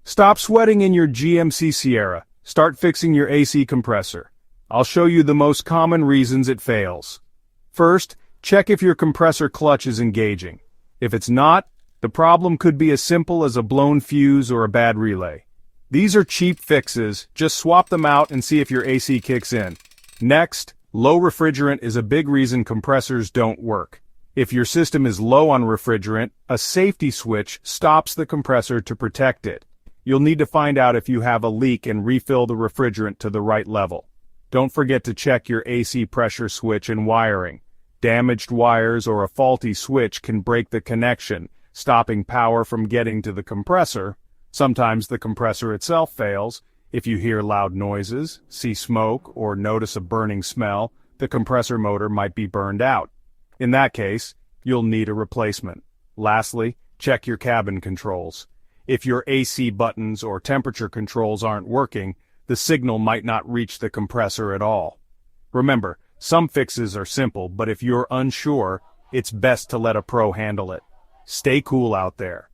Stop sweating in your GMC Sierra. Start fixing your AC compressor. I'll show you the most common reasons it fails. First, check if your compressor clutch is engaging. If it's not, the problem could be as simple as a blown fuse or a bad relay. These are cheap fixes, just swap them out and see if your AC kicks in. Next, low refrigerant is a big reason compressors don't work. If your system is low on refrigerant, a safety switch stops the compressor to protect it. You'll need to find out if you have a leak and refill the refrigerant to the right level. Don't forget to check your AC pressure switch and wiring. Damaged wires or a faulty switch can break the connection, stopping power from getting to the compressor. Sometimes the compressor itself fails. If you hear loud noises, see smoke, or notice a burning smell, the compressor motor might be burned out. In that case, you'll need a replacement. Lastly, check your cabin controls. If your AC buttons or temperature controls aren't working, the signal might not reach the compressor at all. Remember, some fixes are simple, but if you're unsure, it's best to let a pro handle it. Stay cool out there.